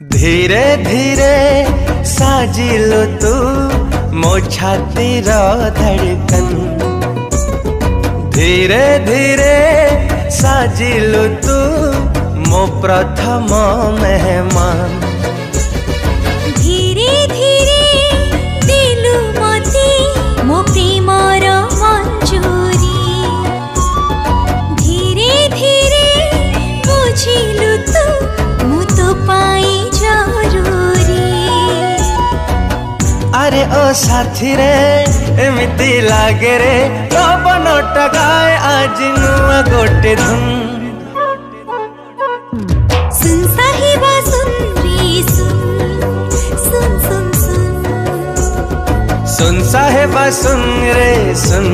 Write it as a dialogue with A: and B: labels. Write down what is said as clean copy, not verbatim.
A: धीरे धीरे साजिलो तू मो छातीर धड़कन, धीरे धीरे साजिलो तू मो प्रथम मेहमान।
B: धीरे धीरे दिलु मते मो प्रेमर मंजूरी, धीरे धीरे बुझिलु तू मु तो पाई जरूरी।
A: अरे ओ साथी रे एमिति लागे रे पवन टगाए आज नुआ गोटे धुन।
B: सुन साहिबा सुन रे सुन, सुन सुन सुन,
A: सुन साहिबा सुन रे सुन।